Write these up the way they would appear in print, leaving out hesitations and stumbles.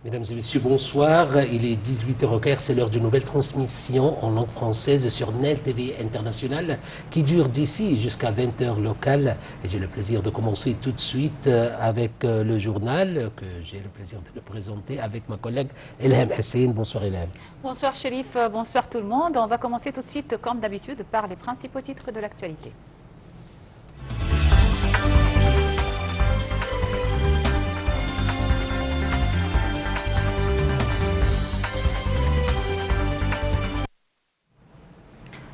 Mesdames et messieurs, bonsoir. Il est 18h au Caire, c'est l'heure d'une nouvelle transmission en langue française sur NEL TV International qui dure d'ici jusqu'à 20h locale. Et j'ai le plaisir de commencer tout de suite avec le journal que j'ai le plaisir de le présenter avec ma collègue Elham Hussein. Bonsoir Elham. Bonsoir Chérif, bonsoir tout le monde. On va commencer tout de suite comme d'habitude par les principaux titres de l'actualité.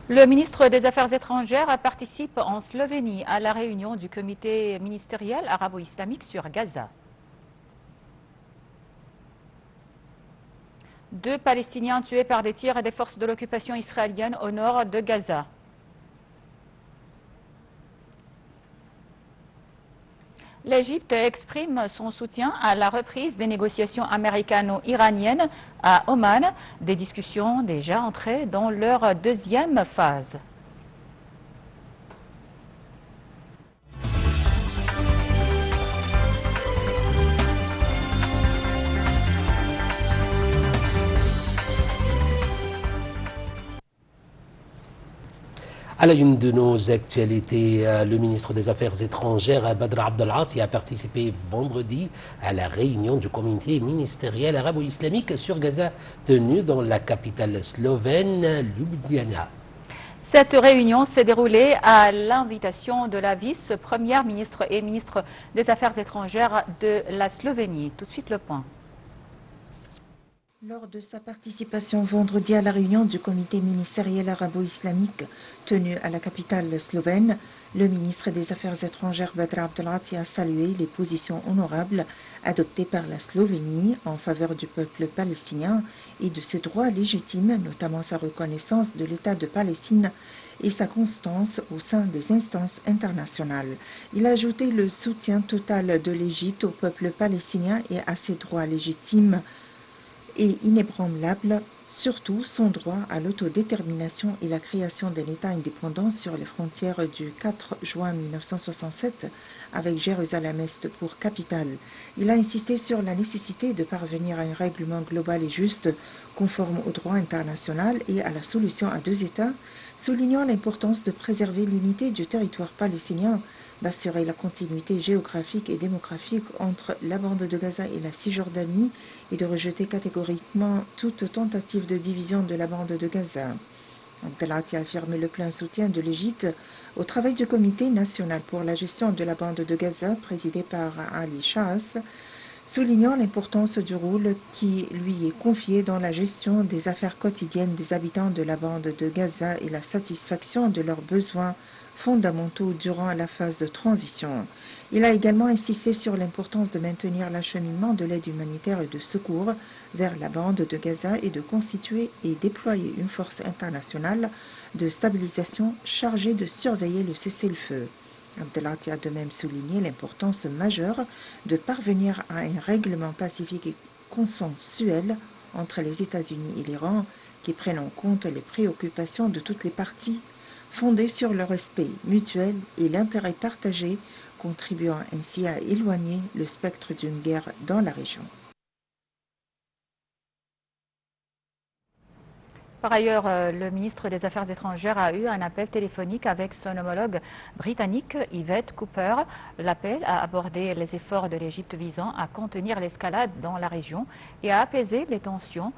Le ministre des Affaires étrangères participe en Slovénie à la réunion du comité ministériel arabo-islamique sur Gaza. 2 Palestiniens tués par des tirs des forces de l'occupation israélienne au nord de Gaza. L'Égypte exprime son soutien à la reprise des négociations américano-iraniennes à Oman, des discussions déjà entrées dans leur deuxième phase. À la une de nos actualités, le ministre des Affaires étrangères, Badr Abdelghati, a participé vendredi à la réunion du comité ministériel arabo-islamique sur Gaza, tenue dans la capitale slovène, Ljubljana. Cette réunion s'est déroulée à l'invitation de la vice-première ministre et ministre des Affaires étrangères de la Slovénie. Tout de suite le point. Lors de sa participation vendredi à la réunion du comité ministériel arabo-islamique tenue à la capitale slovène, le ministre des Affaires étrangères Badr Abdelghati a salué les positions honorables adoptées par la Slovénie en faveur du peuple palestinien et de ses droits légitimes, notamment sa reconnaissance de l'État de Palestine et sa constance au sein des instances internationales. Il a ajouté le soutien total de l'Égypte au peuple palestinien et à ses droits légitimes et inébranlable, surtout son droit à l'autodétermination et la création d'un État indépendant sur les frontières du 4 juin 1967 avec Jérusalem-Est pour capitale. Il a insisté sur la nécessité de parvenir à un règlement global et juste conforme au droit international et à la solution à 2 États, soulignant l'importance de préserver l'unité du territoire palestinien, d'assurer la continuité géographique et démographique entre la bande de Gaza et la Cisjordanie et de rejeter catégoriquement toute tentative de division de la bande de Gaza. Abdelghati a affirmé le plein soutien de l'Égypte au travail du Comité national pour la gestion de la bande de Gaza présidé par Ali Shas, soulignant l'importance du rôle qui lui est confié dans la gestion des affaires quotidiennes des habitants de la bande de Gaza et la satisfaction de leurs besoins fondamentaux durant la phase de transition. Il a également insisté sur l'importance de maintenir l'acheminement de l'aide humanitaire et de secours vers la bande de Gaza et de constituer et déployer une force internationale de stabilisation chargée de surveiller le cessez-le-feu. Abdelghati a de même souligné l'importance majeure de parvenir à un règlement pacifique et consensuel entre les États-Unis et l'Iran qui prennent en compte les préoccupations de toutes les parties, fondé sur le respect mutuel et l'intérêt partagé, contribuant ainsi à éloigner le spectre d'une guerre dans la région. Par ailleurs, le ministre des Affaires étrangères a eu un appel téléphonique avec son homologue britannique, Yvette Cooper. L'appel a abordé les efforts de l'Égypte visant à contenir l'escalade dans la région et à apaiser les tensions.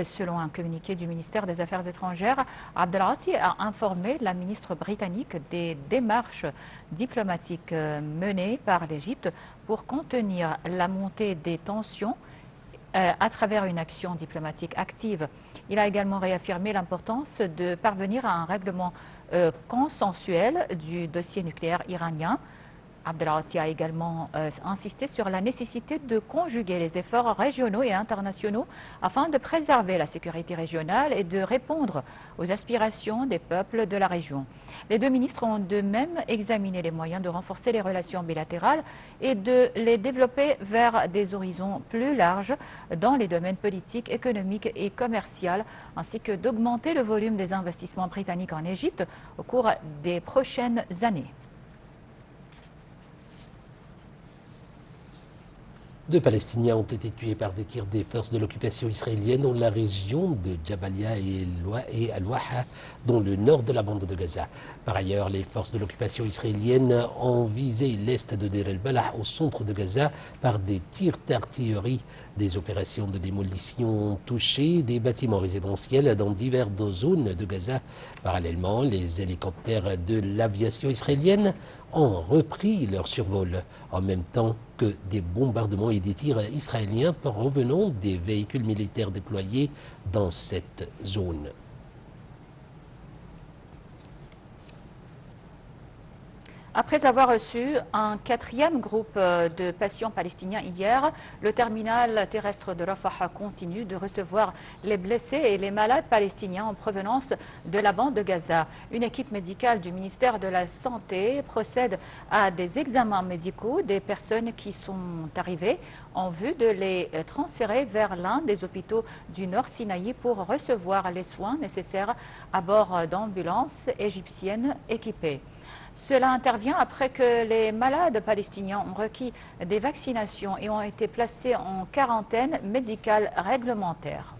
Selon un communiqué du ministère des Affaires étrangères, Abdelghati a informé la ministre britannique des démarches diplomatiques menées par l'Égypte pour contenir la montée des tensions à travers une action diplomatique active. Il a également réaffirmé l'importance de parvenir à un règlement consensuel du dossier nucléaire iranien. Abdelghati a également insisté sur la nécessité de conjuguer les efforts régionaux et internationaux afin de préserver la sécurité régionale et de répondre aux aspirations des peuples de la région. Les 2 ministres ont de même examiné les moyens de renforcer les relations bilatérales et de les développer vers des horizons plus larges dans les domaines politiques, économiques et commerciaux, ainsi que d'augmenter le volume des investissements britanniques en Égypte au cours des prochaines années. 2 Palestiniens ont été tués par des tirs des forces de l'occupation israélienne dans la région de Jabalia et Al-Waha, dans le nord de la bande de Gaza. Par ailleurs, les forces de l'occupation israélienne ont visé l'est de Deir el-Balah au centre de Gaza par des tirs d'artillerie. Des opérations de démolition ont touché des bâtiments résidentiels dans diverses zones de Gaza. Parallèlement, les hélicoptères de l'aviation israélienne ont repris leur survol, en même temps que des bombardements et des tirs israéliens provenant des véhicules militaires déployés dans cette zone. Après avoir reçu un 4e groupe de patients palestiniens hier, le terminal terrestre de Rafah continue de recevoir les blessés et les malades palestiniens en provenance de la bande de Gaza. Une équipe médicale du ministère de la Santé procède à des examens médicaux des personnes qui sont arrivées en vue de les transférer vers l'un des hôpitaux du Nord Sinaï pour recevoir les soins nécessaires à bord d'ambulances égyptiennes équipées. Cela intervient après que les malades palestiniens ont requis des vaccinations et ont été placés en quarantaine médicale réglementaire.